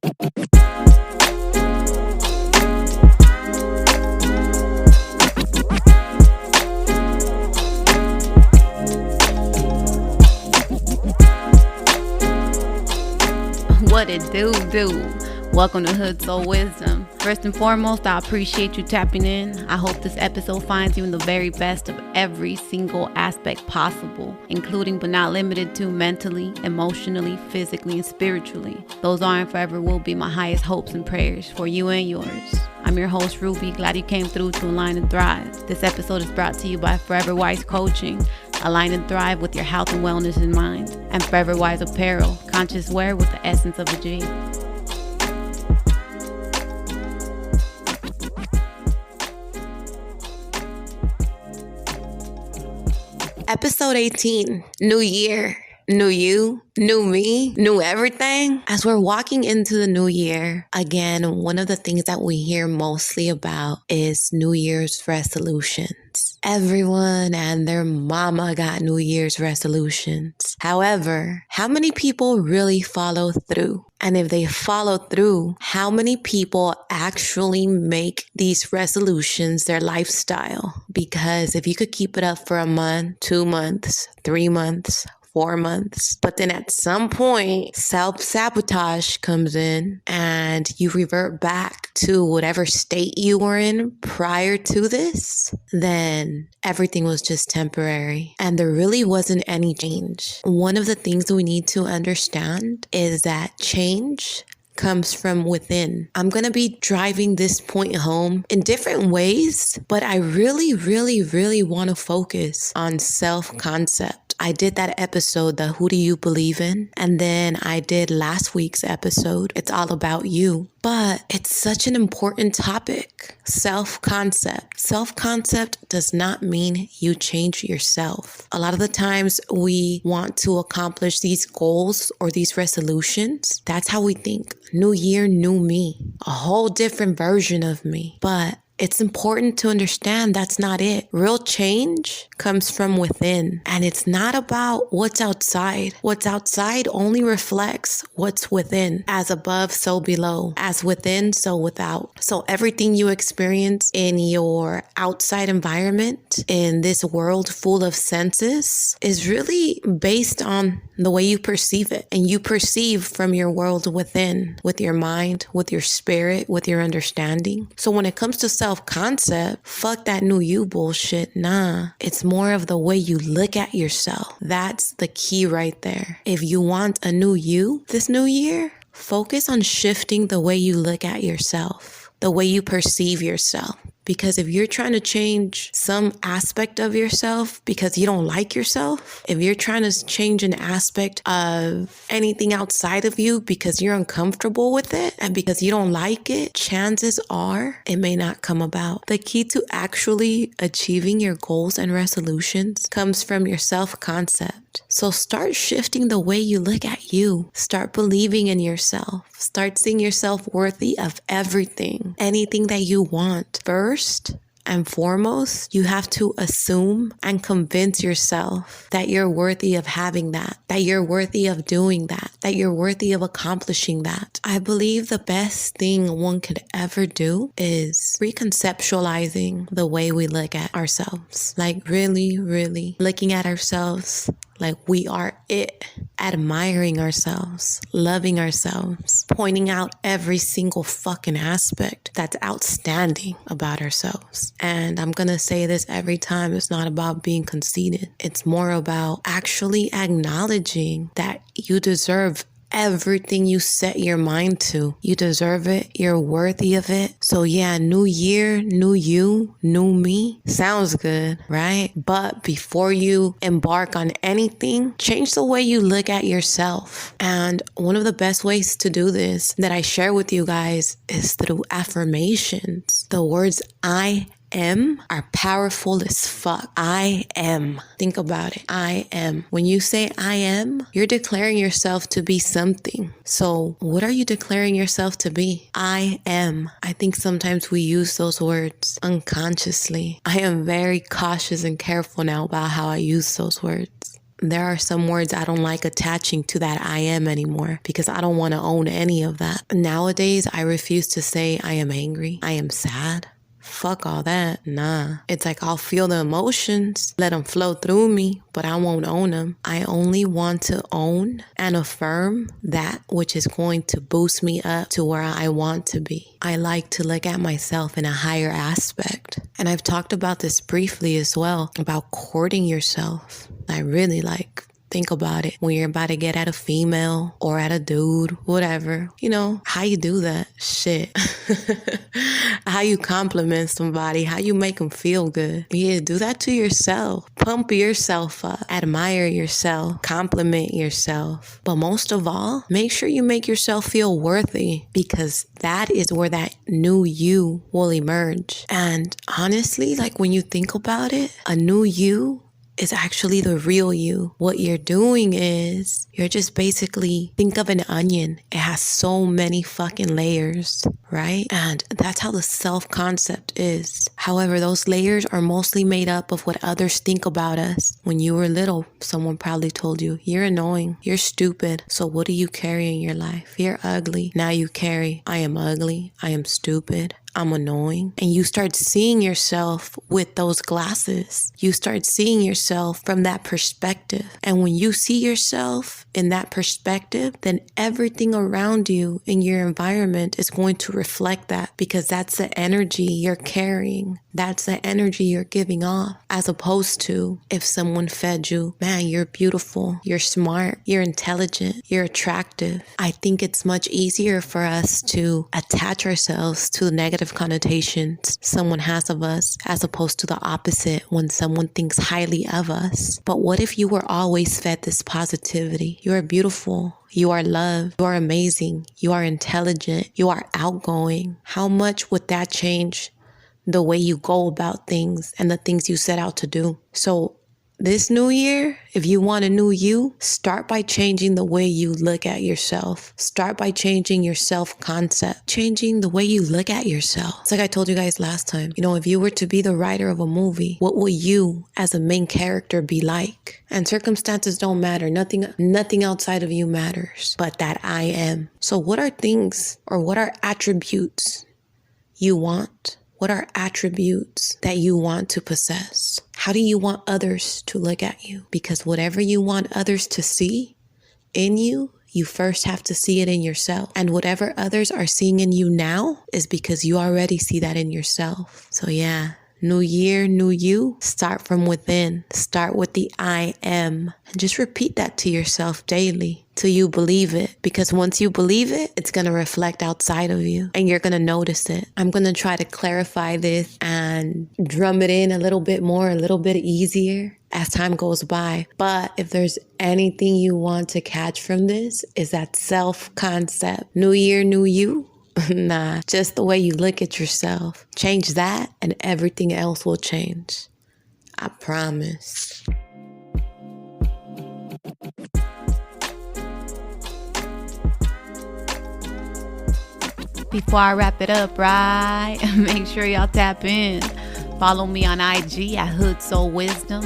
What it do? Welcome to HoodSoul Wisdom. First and foremost, I appreciate you tapping in. I hope this episode finds you in the very best of every single aspect possible, including but not limited to mentally, emotionally, physically, and spiritually. Those are and forever will be my highest hopes and prayers for you and yours. I'm your host, Ruby. Glad you came through to Align and Thrive. This episode is brought to you by Forever Wise Coaching. Align and thrive with your health and wellness in mind. And Forever Wise Apparel, conscious wear with the essence of a G. Episode 18, New Year. New you, new me, new everything. As we're walking into the new year, again, one of the things that we hear mostly about is New Year's resolutions. Everyone and their mama got New Year's resolutions. However, how many people really follow through? And if they follow through, how many people actually make these resolutions their lifestyle? Because if you could keep it up for a month, 2 months, 3 months, 4 months. But then at some point, self-sabotage comes in and you revert back to whatever state you were in prior to this, then everything was just temporary and there really wasn't any change. One of the things we need to understand is that change comes from within. I'm going to be driving this point home in different ways, but I really want to focus on self-concept. I did that episode, the Who Do You Believe In? And then I did last week's episode, It's All About You. But it's such an important topic, self-concept. Self-concept does not mean you change yourself. A lot of the times we want to accomplish these goals or these resolutions. That's how we think. New year, new me. A whole different version of me. But it's important to understand that's not it. Real change comes from within. And it's not about what's outside. What's outside only reflects what's within. As above, so below. As within, so without. So everything you experience in your outside environment, in this world full of senses, is really based on the way you perceive it. And you perceive from your world within, with your mind, with your spirit, with your understanding. So when it comes to self-concept, fuck that new you bullshit. Nah, it's more of the way you look at yourself. That's the key right there. If you want a new you this new year, focus on shifting the way you look at yourself, the way you perceive yourself. Because if you're trying to change some aspect of yourself because you don't like yourself, if you're trying to change an aspect of anything outside of you because you're uncomfortable with it and because you don't like it, chances are it may not come about. The key to actually achieving your goals and resolutions comes from your self-concept. So start shifting the way you look at you. Start believing in yourself. Start seeing yourself worthy of everything, anything that you want. First and foremost, you have to assume and convince yourself that you're worthy of having that you're worthy of doing that you're worthy of accomplishing that. I believe the best thing one could ever do is reconceptualizing the way we look at ourselves. Like really looking at ourselves like we are it, admiring ourselves, loving ourselves, pointing out every single fucking aspect that's outstanding about ourselves. And I'm gonna say this every time, it's not about being conceited. It's more about actually acknowledging that you deserve everything you set your mind to. You deserve it. You're worthy of it. So yeah, new year, new you, new me. Sounds good, right? But before you embark on anything, change the way you look at yourself. And one of the best ways to do this that I share with you guys is through affirmations. The words I am are powerful as fuck. I am. Think about it. I am. When you say I am, you're declaring yourself to be something. So what are you declaring yourself to be? I am. I think sometimes we use those words unconsciously. I am very cautious and careful now about how I use those words. there are some words I don't like attaching to that I am anymore because I don't want to own any of that. Nowadays, I refuse to say I am angry, I am sad. Fuck all that. Nah. It's like I'll feel the emotions, let them flow through me, but I won't own them. I only want to own and affirm that which is going to boost me up to where I want to be. I like to look at myself in a higher aspect. And I've talked about this briefly as well, about courting yourself. I really think about it when you're about to get at a female or at a dude, whatever. You know, how you do that shit. How you compliment somebody, how you make them feel good. Yeah, do that to yourself. Pump yourself up. Admire yourself. Compliment yourself. But most of all, make sure you make yourself feel worthy, because that is where that new you will emerge. And honestly, when you think about it, a new you is actually the real you. What you're doing is you're just basically, think of an onion. It has so many fucking layers, right? And that's how the self-concept is. However, those layers are mostly made up of what others think about us. When you were little, someone probably told you, you're annoying, you're stupid. So what do you carry in your life? You're ugly. Now you carry, I am ugly, I am stupid, I'm annoying. And you start seeing yourself with those glasses. You start seeing yourself from that perspective. And when you see yourself in that perspective, then everything around you in your environment is going to reflect that, because that's the energy you're carrying. That's the energy you're giving off, as opposed to if someone fed you, man, you're beautiful, you're smart, you're intelligent, you're attractive. I think it's much easier for us to attach ourselves to negative connotations someone has of us, as opposed to the opposite when someone thinks highly of us. But what if you were always fed this positivity? You are beautiful. You are loved. You are amazing. You are intelligent. You are outgoing. How much would that change the way you go about things and the things you set out to do? So this new year, if you want a new you, start by changing the way you look at yourself. Start by changing your self-concept, changing the way you look at yourself. It's like I told you guys last time, if you were to be the writer of a movie, what would you as a main character be like? And circumstances don't matter. Nothing outside of you matters, but that I am. So what are things, or what are attributes you want? What are attributes that you want to possess? How do you want others to look at you? Because whatever you want others to see in you, you first have to see it in yourself. And whatever others are seeing in you now is because you already see that in yourself. So yeah, new year, new you. Start from within. Start with the I am. And just repeat that to yourself daily till you believe it. Because once you believe it, it's going to reflect outside of you and you're going to notice it. I'm going to try to clarify this and drum it in a little bit more, a little bit easier as time goes by. But if there's anything you want to catch from this, is that self-concept. New year, new you. Nah, just the way you look at yourself. Change that and everything else will change. I promise. Before I wrap it up, right? Make sure y'all tap in. Follow me on IG at HoodSoul Wisdom,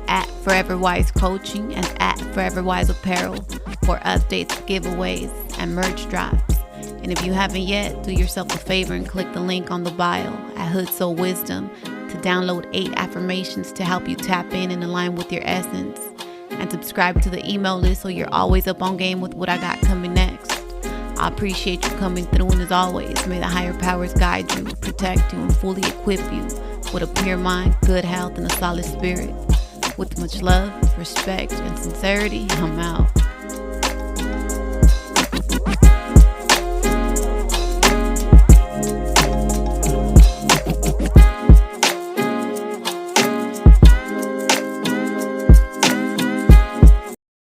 at Forever Wise Coaching, and at Forever Wise Apparel for updates, giveaways, and merch drops. And if you haven't yet, do yourself a favor and click the link on the bio at HoodSoul Wisdom to download 8 affirmations to help you tap in and align with your essence. And subscribe to the email list so you're always up on game with what I got coming next. I appreciate you coming through, and as always, may the higher powers guide you, protect you, and fully equip you with a pure mind, good health, and a solid spirit. With much love, respect, and sincerity, I'm out.